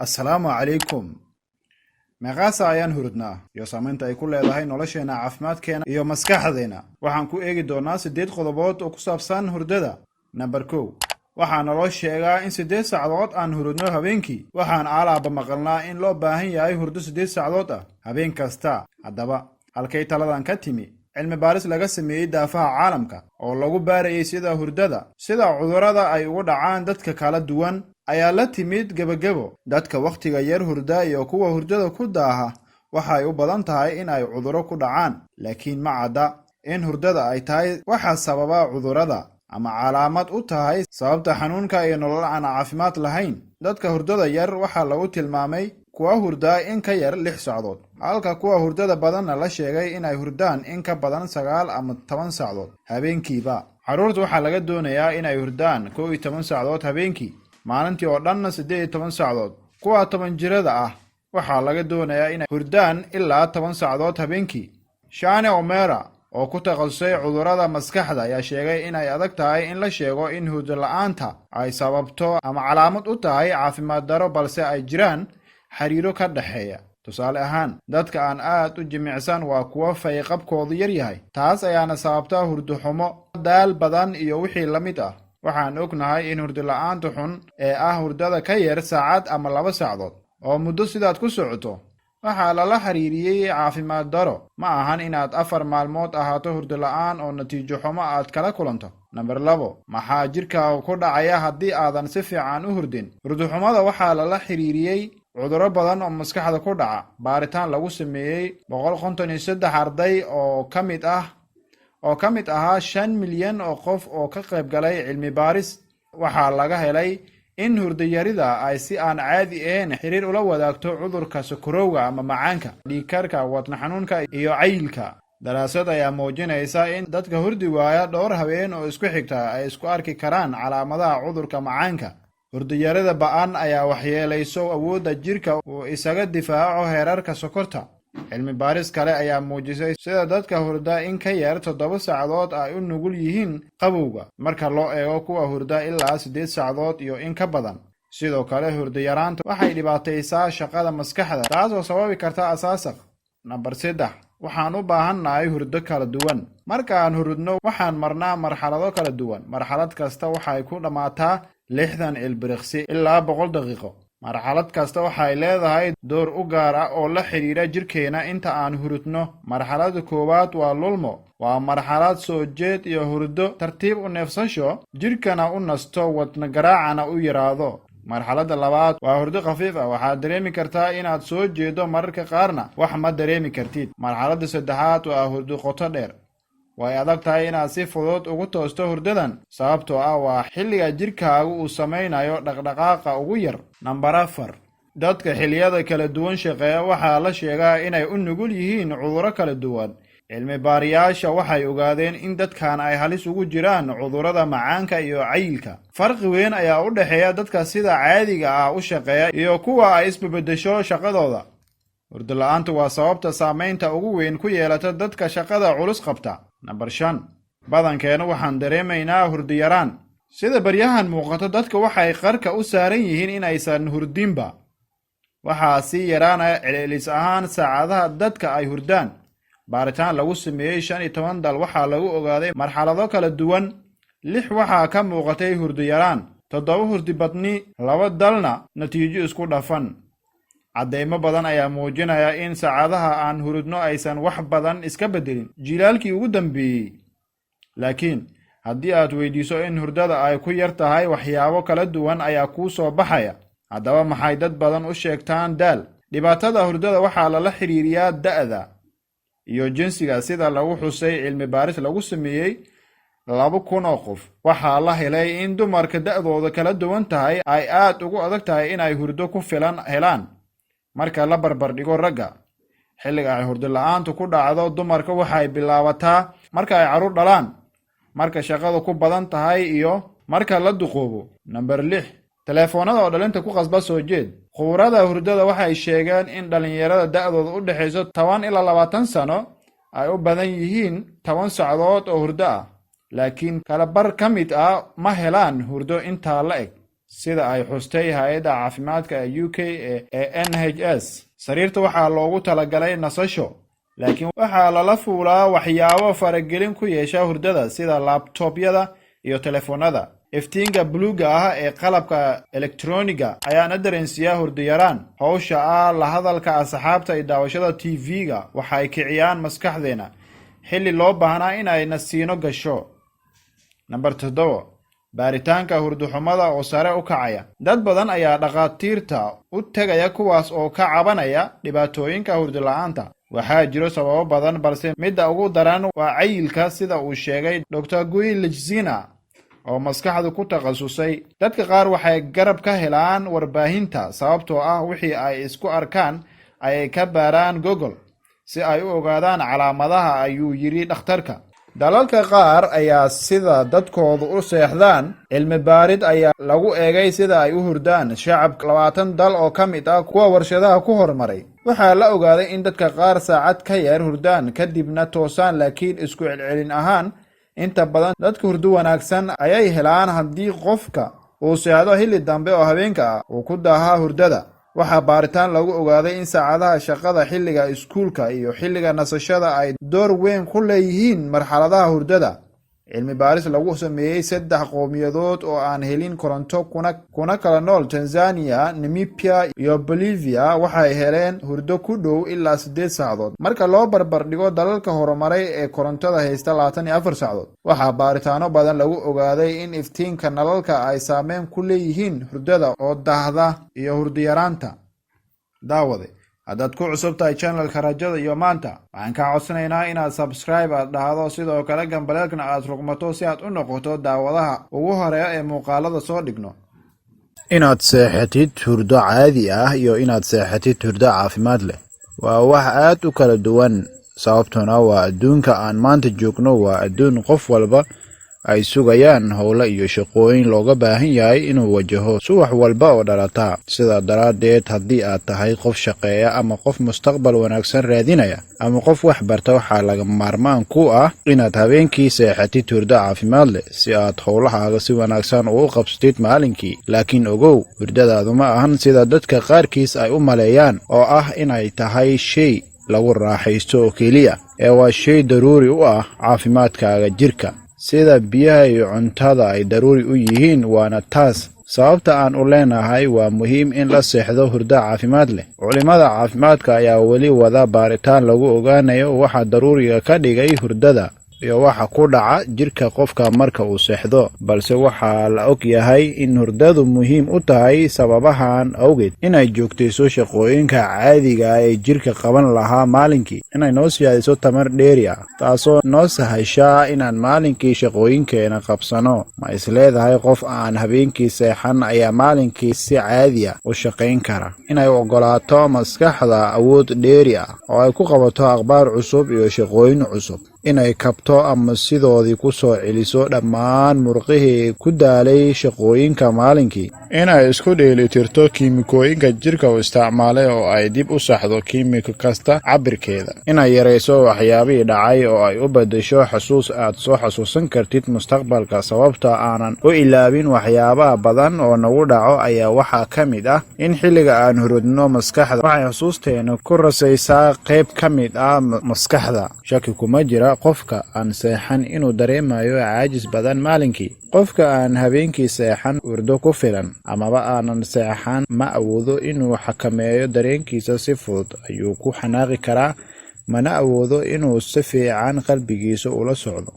assalaamu calaykum. meeqaasa ayaan hurdnaa iyo saamaynta ay ku leedahay nolosheena, caafimaadkeena iyo maskaxdeena. waxaan ku eegi doonaa 8 qodobood oo ku saabsan hurdada. Number 1, waxaa naloo sheegaa in 8 saacadood aan hurdno habeenkii. waxaan alaaba maqalnaa in loo baahan yahay hurdo 8 saacadood ah habeen kasta. haddaba halkay taladan ka timi? cilmi baaris laga sameeyey daafaha caalamka oo lagu baarayay sida cudurrada ay ugu dhacaan dadka kala duwan ayaa la timid gebagebo. dadka wakhtiga yar hurda iyo kuwa hurdada ku daaha waxay u badan tahay in ay cudurro ku dhacaan, laakiin ma cadda in hurdada ay tahay waxa sababa cudurrada ama calaamad u tahay sababta xanuunka iyo nolol aan caafimaad lahayn. dadka hurdada yar waxaa lagu tilmaamay kuwa hurdaa in ka yar 6 saacadood, halka kuwa hurdada badanna la sheegay in ay hurdaan in ka badan 9 ama 10 saacadood habeenkiiba. carruurta waxaa laga doonayaa in ay hurdaan 11 saacadood habeenkii, maalintii oo dhanna 18 saacadood. kuwa 10 jirada ah waxaa laga doonayaa inay hurdaan ilaa 10 saacadood habeenkii. Shane O'Meara oo ku takhasusay cudurrada maskaxda ayaa sheegay in ay adag tahay in la sheego in hurdo la'aanta ay sababto ama calaamad u tahay caafimaad darro, balse ay jiraan xiriiro ka dhexeeya. tusaale ahaan, dadka aan aad u jimicsan waa kuwa fayqabkoodu yar yahay, taas ayaana sababta hurdo xumo, daal badan iyo wixii la mid ah. waxaan ognahay in hurdo la'aanta xun ee ah hurdada ka yar saacad ama 2 saacadood oo muddo sidaad ku socoto waxaa lala xiriiriyey caafimaad darro. ma ahan inaad 4 maalmood ahaato hurdo la'aan oo natiijo xumo aad kala kulanto. Number 2, maxaa jirkaaga ku dhacaya haddii aadan si fiican u hurdin? hurdo xumada waxaa lala xiriiriyey cudurro badan oo maskaxda ku dhaca. baaritaan lagu sameeyey 153 arday oo ka mid ahaa 5 milyan oo qof oo ka qayb galay cilmi baaris, waxaa laga helay in hurdo yarida ay si aan caadi ahayn xiriir ula wadaagto cudurka sokorowga ama macaanka, dhiigkarka, wadna xanuunka iyo cayilka. daraasad ayaa muujinaysa in dadka hurdi waaya dhowr habeen oo isku xigta ay isku arki karaan calaamadaha cudurka macaanka. hurdo yarida ba'an ayaa waxyeelayso awoodda jirka uu isaga difaaco heerarka sokorta. cilmi baaris kale ayaa muujisay sida dadka hurda in ka yar 7 saacadood ay u nugul yihiin qabowga marka loo eego kuwa hurda ilaa 8 saacadood iyo in ka badan. sidoo kale hurdo yaraanta waxay dhibaataysaa shaqada maskaxda, taasoo sababi karta asaasaq. Number 3, waxaan u baahannahay hurdo kala duwan. marka aan hurdno waxaan marnaa marxalado kala duwan. marxalad kasta waxay ku dhammaataa 60 ilbiriqsi ilaa 100 daqiiqo. marxalad kasta waxay leedahay door u gaar ah oo la xiriira jirkeena inta aan hurdno. marxaladda koowaad waa lulmo, waa marxalad soo jeed iyo hurdo tartiib u neefsasho, jirkana u nasto, wadna garaacana u yaraado. marxaladda labaad waa hurdo khafiif ah, waxaad dareemi kartaa inaad soo jeedo, mararka qaarna wax ma dareemi kartid. marxaladda saddexaad waa hurdo qoto dheer, way adag tahay inaad si fudud ugu toosto hurdadan sababtoo ah waa xilliga jirkaagu uu samaynayo dhaqdhaqaaqa ugu yar. Number 4, dadka xilliyada kala duwan shaqeeya waxaa la sheegaa inay u nugul yihiin cudurro kala duwan. cilmi baarayaasha waxay ogaadeen in dadkan ay halis ugu jiraan cudurrada macaanka iyo cayilka. farqi weyn ayaa u dhexeeya dadka sida caadiga ah u shaqeeya iyo kuwa ay isbabedesho shaqadooda. hurdo la'aantu waa sababta saamaynta ugu weyn ku yeelata dadka shaqada culus qabta. Number 5, badankeena waxaan dareemaynaa hurdo yaraan. sida baryahan muuqato, dadka waxay qarka u saaran yihiin in aysan hurdinba. waxaa sii yaraanaya celcelis ahaan saacadaha dadka ay hurdaan. baaritaan lagu sameeyey 15 dal waxaa lagu ogaaday marxalado kala duwan. 6 waxaa ka muuqatay hurdo yaraan, 7 hurdi badni, 2 dalna natiijo isku dhafan. caddeymo badan ayaa muujinaya in saacadaha aan hurdno aysan wax badan iska bedelin jilaalkii ugu dambeeyey. laakiin haddii aad weydiiso in hurdada ay ku yar tahay, waxyaabo kala duwan ayaa kuu soo baxaya. haddaba maxay dad badan u sheegtaan daal? dhibaatada hurdada waxaa lala xiriiriyaa da'da iyo jinsiga. sida lagu xusay cilmi baaris lagu sameeyey 2,000 oo qof, waxaa la helay in dumarka da'dooda kala duwan tahay ay aad ugu adag tahay inay hurdo ku filan helaan marka la barbar dhigo ragga. xilliga ay hurdo la'aantu ku dhacdo dumarka waxay bilaabataa marka ay carruur dhalaan, marka shaqadu ku badan tahay iyo marka la duqoobo. Number 6, telefoonada oo dhalinta ku qasba soo jeed. khubarada hurdada waxay sheegeen in dhalinyarada da'dooda u dhexayso 10 ilaa 20 sano ay u badan yihiin 10 saacadood oo hurdo ah, laakiin kala bar ka mid ah ma helaan hurdo intaa la eg. sida ay xustay hay'adda caafimaadka UK ee NHS. Sariirta waxaa loogu talagalay nasasho, laakiin waxaa lala fuulaa waxyaabo faragelin ku yeesha hurdada sida laptopyada iyo telefoonada. iftiinka buluuga ah ee qalabka elektrooniga ayaana dareensiya hurdo yaraan. hawsha la hadalka asxaabta iyo daawashada TV-ga waxay kiciyaan maskaxdeena xilli loo baahnaa in ay nasiino gasho. Number 7, baaritaanka hurdo xumada oo sare u kacaya. Dad badan ayaa dhaqaatiirta u tagaya kuwaas oo ka cabanaya dhibaatooyinka hurdo la'aanta. waxaa jiro sababo badan, balse midda ugu daran waa cayilka, sida uu sheegay Dr. Guy Lichzina oo maskaxda ku takhasusay. dadka qaar waxay garab ka helaan warbaahinta sababtoo ah wixii ay isku arkaan ay ka baaraan Google si ay u ogaadaan calaamadaha, ayuu yiri dhakhtarka. dalalka qaar ayaa sida dadkoodu u seexdaan. cilmi baarid ayaa lagu eegay sida ay u hurdaan shacabka 20 dal oo ka mid ah kuwa warshadaha ku horumaray. waxaa la ogaaday in dadka qaar saacad ka yar hurdaan kadibna toosaan, laakiin isku celcelin ahaan inta badan dadka hurdo wanaagsan ayay helaan haddii qofka uu seexdo xilli dambe oo habeenka ah uu ku daahaa hurdada. waxaa baaritaan lagu ogaaday in saacadaha shaqada, xilliga iskuulka iyo xilliga nasashada ay door weyn ku leeyihiin marxaladaha hurdada. cilmi baaris lagu sameeyey 3 qowmiyadood oo aan helin koronto kuna kala nool Tanzania, Namibia iyo Bolivia waxay heleen hurdo ku dhow ilaa 8 saacadood marka loo barbar dhigo dalalka horumaray ee korontada haysta 24 saacadood. waxaa baaritaano badan lagu ogaaday in iftiinka nalalka ay saameyn ku leeyihiin hurdada oo daahda iyo hurdo yaraanta. daawade, haddaad ku cusub tahay channelka Rajada iyo Maanta, waxaan kaa codsanaynaa inaad subscribe aad dhahdo, sidoo kale gambaleelkana aad rugmato si aad u noqoto daawadaha ugu horeeya ee muuqaalada soo dhigno. inaad seexatid hurdo caadi ah iyo inaad seexatid hurdo caafimaad leh waa wax aad u kala duwan. sababtuna waa adduunka aan maanta joogno waa adduun qof walba ay sugayaan howlo iyo shaqooyin looga baahan yahay inuu wajaho subax walba oo dhalata. sidaa daraaddeed, haddii aad tahay qof shaqeeya ama qof mustaqbal wanaagsan raadinaya ama qof wax barta, waxaa laga maarmaan ku ah inaad habeenkii seexatid hurdo caafimaad leh si aad howlahaaga si wanaagsan ugu qabsatid maalinkii. laakiin ogow, hurdadaadu ma ahan sida dadka qaarkiis ay u maleeyaan oo ah inay tahay shay lagu raaxaysto oo keliya, ee waa shay daruuri u ah caafimaadkaaga jirka, sida biyaha iyo cuntada ay daruuri u yihiin. waana taas sababta aan u leenahay waa muhiim in la seexdo hurdo caafimaad leh. culimada caafimaadka ayaa weli wada baaritaan lagu ogaanayo waxa daruuriga ka dhigay hurdada iyo waxa ku dhaca jirka qofka marka uu seexdo, balse waxaa la og yahay in hurdadu muhiim u tahay sababahan awgeed: inay joogtayso shaqooyinka caadiga ee jirka qaban lahaa maalinkii, inay noo siyaadiso tamar dheeri ah taasoo noo sahasha inaan maalinkii shaqooyinkeena qabsano. ma isleedahay qof aan habeenkii seexan ayaa maalinkii si caadi ah u shaqayn kara? inay ogolaato maskaxda awood dheeri ah oo ay ku qabato akhbaar cusub iyo shaqooyin cusub, inay kabto ama sidoodii ku soo celiso dhammaan murqihii ku daalay shaqooyinka maalinkii, inay isku dheelitirto kiimikooyinka jirka u isticmaalay oo ay dib u saxdo kiimiko kasta cabirkeeda, inay yarayso waxyaabihii dhacay oo ay u beddesho xasuus aad soo xasuusan kartid mustaqbalka. sababta aanan u ilaabin waxyaabaha badan oo nagu dhaco ayaa waxaa ka mid ah in xilliga aan hurudno maskaxda waxay xusuusteena ku rasaysaa qayb ka mid ah maskaxda. shaki kuma jira qofka aan seexan inuu dareemayo caajis badan maalinkii. qofka aan habeenkii seexan hurdo ku filan amaba aanan seexan ma awoodo inuu xakameeyo dareenkiisa. si fudud ayuu ku xanaaqi karaa, mana awoodo inuu si fiican qalbigiisa ula socdo.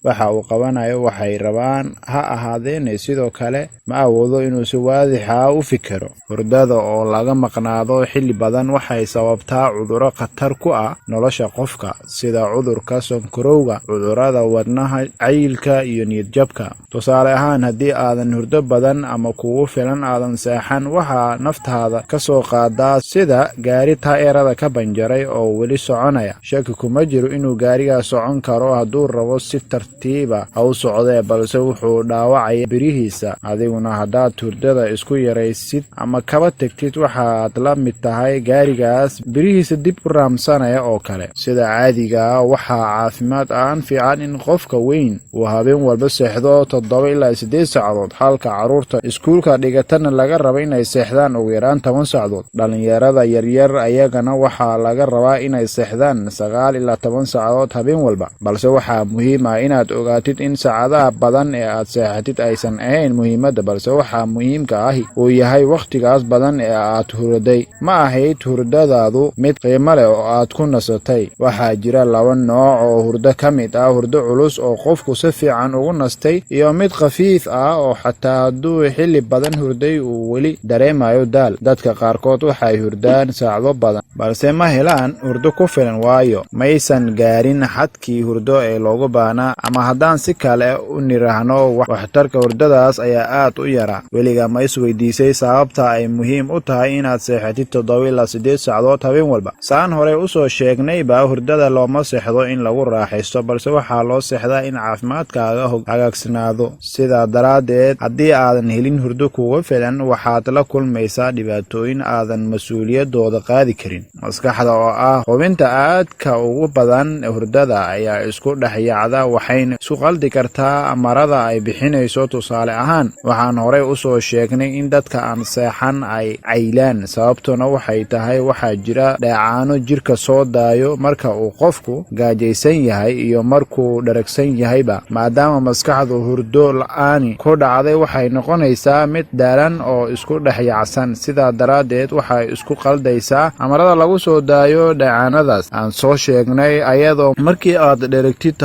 waxa uu qabanayo waxay rabaan ha ahaadeen. sidoo kale ma awoodo inuu si waadixa u fikiro. hurdada oo laga maqnaado xilli badan waxay sababtaa cudurro khatar ku ah nolosha qofka, sida cudurka sonkorowga, cudurrada wadnaha, cayilka iyo niyadjabka. tusaale ahaan, haddii aadan hurdo badan ama kugu filan aadan seexan, waxaa naftaada ka soo qaadaa sida gaari taayirada ka banjaray oo weli soconaya. shaki kuma jiro inuu gaarigaa socon karo hadduu rabo si tartiib tartiiba ha u socdee balse wuxuu dhaawacaya birihiisa. Adiguna haddaad hurdada isku yaraysid ama kaba tegtid waxaad la mid tahay gaarigaas birihiisa dib u raamsanaya oo kale. Sida caadiga ah waxaa caafimaad ahaan fiican in qofka weyn uu habeen walba seexdo 7 ilaa 8 saacadood, halka carruurta iskuulka dhigatana laga rabo inay seexdaan ugu yaraan 10 saacadood. Dhalinyarada yaryar ayagana waxaa laga rabaa inay seexdaan 9 ilaa 10 saacadood habeen walba. Balse waxaa muhiim ah inaad ogaatid in saacadaha badan ee aad seexatid aysan ahayn muhiimadda, balse waxaa muhiimka ahi uu yahay wakhtigaas badan ee aad hurday. Ma ahayd hurdadaadu mid qiimo leh oo aad ku nasatay. Waxaa jira 2 nooc oo hurdo ka mid ah: hurdo culus oo qofku si fiican ugu nastay, iyo mid khafiif ah oo xataa hadduu xilli badan hurday uu weli dareemayo daal. Dadka qaarkood waxay hurdaan saacado badan balse ma helaan hurdo ku filan, waayo maysan gaarin xadkii hurdo ee loogu baahnaa, ama haddaan si kale u niraahno waxtarka hurdadaas ayaa aad u yara. Weligaa ma isweydiisay sababta ay muhiim u tahay inaad seexatid 7 ilaa 8 saacadood habeen walba? Saan hore usoo sheegnayba, hurdada looma seexdo in lagu raaxaysto, balse waxaa loo seexdaa in caafimaadkaaga hagaagsanaado. Sidaa daraaddeed, haddii aadan helin hurdo kuga filan, waxaad la kulmaysaa dhibaatooyin aadan mas-uuliyadooda qaadi karin. Maskaxda oo ah xubinta aadka ugu badan hurdada ayaa isku dhex yaacda, waxayna isu qaldi kartaa amarada ay bixinayso. Tusaale ahaan, waxaan horey usoo sheegnay in dadka aan seexan ay caylaan, sababtuna waxay tahay waxaa jira dheecaano jirka soo daayo marka uu qofku gaajaysan yahay iyo markuu dharagsan yahayba. Maadaama maskaxdu hurdo la'aani ku dhacday, waxay noqonaysaa mid daalan oo isku dhex yaacsan. Sidaa daraaddeed waxay isku qaldaysaa amarada lagu soo daayo dheecaanadaas aan soo sheegnay, ayadoo markii aad dheragtid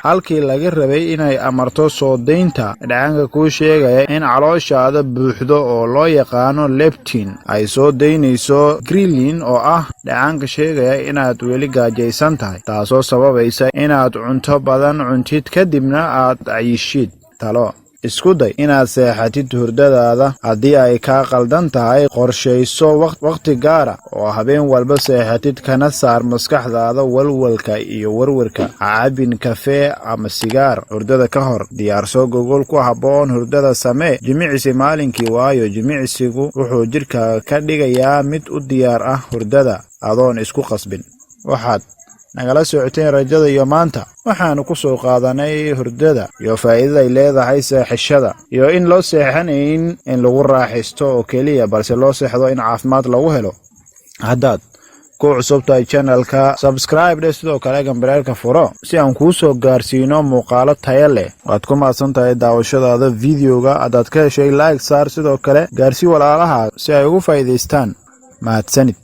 halkii laga rabay inay amarto soo daynta dheecaanka kuu sheegaya in calooshaada buuxdo oo loo yaqaano leptin, ay soo daynayso ghrelin oo ah dheecaanka sheegaya inaad weli gaajaysan tahay, taasoo sababaysa inaad cunto badan cuntid kadibna aad cayishid. Talo: isku day inaad seexatid hurdadaada. Haddii ay kaa qaldan tahay, qorshayso wakhti gaara oo habeen walba seexatid, kana saar maskaxdaada walwalka iyo warwarka. Ha cabin kafee ama sigaar hurdada ka hor. Diyaarso gogol ku habboon hurdada. Samee jimicsi maalinkii, waayo jimicsigu wuxuu jidhka ka dhigayaa mid u diyaar ah hurdada adoon isku qasbin. Waxaad nagala socoteen Rajada iyo maanta waxaanu ku soo qaadanay hurdada iyo faa'iidada ay leedahay seexashada, iyo in loo seexanayn in lagu raaxaysto oo keliya, balse loo seexdo in caafimaad lagu helo. Haddaad ku cusub tahay channelka, subscribe sidoo kale gambareelka furo si aan kuu soo gaarsiino muuqaalo tayo leh. Waad ku mahadsan tahay daawashadaada videoga. Haddaad ka heshay like saar, sidoo kale gaarsii walaalaha si ay ugu faa'iidaystaan. Mahadsanid.